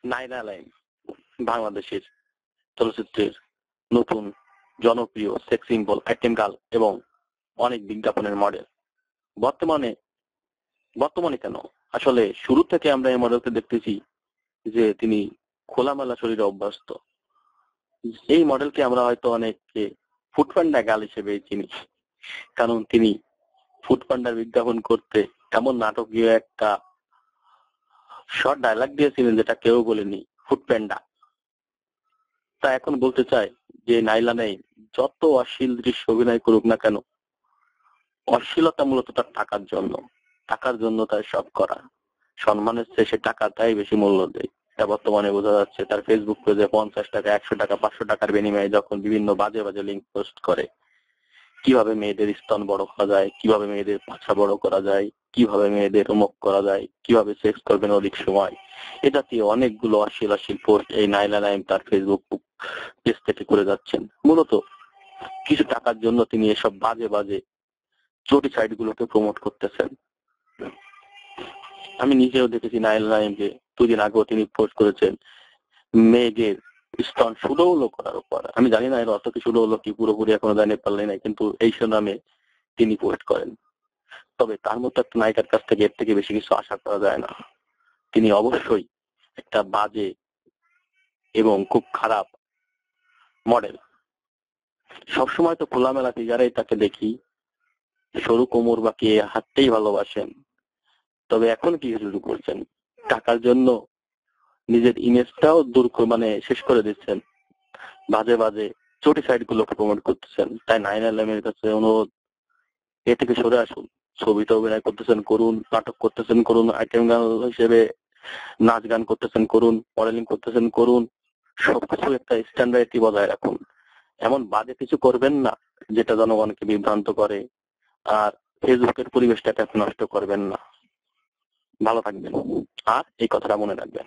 নাইরা lime বাংলাদেশের চলচ্চিত্রের নতুন জনপ্রিয় সেক্স সিম্বল, আইটেম গার্ল এবং অনেক বিজ্ঞাপনের মডেল। বর্তমানে কেন, আসলে শুরু থেকে আমরা এই মডেলকে দেখতেছি যে তিনি খোলামেলা শরীরে অভ্যস্ত। এই মডেলকে আমরা হয়তো অনেককে ফুডপান্ডা গার্ল হিসেবে চিনি, কারণ তিনি ফুডপান্ডার বিজ্ঞাপন করতে এমন নাটকীয় একটা শর্ট ডায়লগ দিয়েছিলেন যেটা কেউ বলেনি, ফুডপান্ডা। তা এখন বলতে চাই যে নাইলা নাইম যত অশ্লীল দৃশ্য অভিনয় করুক না কেন, অশ্লীলতা মূলত তার টাকার জন্য তার সব করা। সম্মানের চেয়ে সে টাকাটাই বেশি মূল্য দেয়। এটা বর্তমানে বোঝা যাচ্ছে তার ফেসবুক পেজে 50 টাকা, 100 টাকা, 500 টাকার বিনিময়ে যখন বিভিন্ন বাজে বাজে লিঙ্ক পোস্ট করে, কিভাবে মেয়েদের স্তন বড় করা যায়, কিভাবে মেয়েদের পাছা বড় করা যায়, কিভাবে মেয়েদের অমুক করা যায়, কিভাবে সেক্স করবেন অধিক সময়, এ জাতীয় অনেকগুলো অশ্লীল পোস্ট এই নাইলা নাইম তার ফেসবুক পেজ থেকে করে যাচ্ছেন। মূলত কিছু টাকার জন্য তিনি এসব বাজে বাজে চটি সাইট গুলোকে প্রমোট করতেছেন। আমি নিজেও দেখেছি নাইলা নাইমকে, 2 দিন আগেও তিনি পোস্ট করেছেন মেয়েদের স্তন সুডৌল করার উপর। আমি জানি না এর অর্থ কি, সুডৌল কি পুরোপুরি এখনো জানিয়ে পারলেন না, কিন্তু এই নামে তিনি পোস্ট করেন। তবে তার মতো একটা নায়িকার কাছ থেকে এর থেকে বেশি কিছু আশা করা যায় না। তিনি অবশ্যই একটা বাজে এবং খুব খারাপ মডেল। সবসময় তো খোলামেলা ফিগারেই তাকে দেখি, সরু কোমর বাঁকিয়ে হাঁটতেই ভালোবাসেন। তবে এখন কি শুরু করছেন, টাকার জন্য নিজের ইমেজটাও শেষ করে দিচ্ছেন, বাজে বাজে চটি সাইট গুলোকে প্রমোট করতেছেন। তাই নাইলা নাইমের কাছে অনুরোধ, এ থেকে সরে আসুন। ছবিতে অভিনয় করতেছেন করুন, নাটক করতেছেন করুন, আইটেম গান হিসেবে নাচ গান করতেছেন করুন, মডেলিং করতেছেন করুন, সবকিছু একটা স্ট্যান্ডার্ডই বজায় রাখুন। এমন বাজে কিছু করবেন না যেটা জনগণকে বিভ্রান্ত করে, আর ফেসবুকের পরিবেশটাকে নষ্ট করবেন না। ভালো থাকবেন আর এই কথাটা মনে রাখবেন।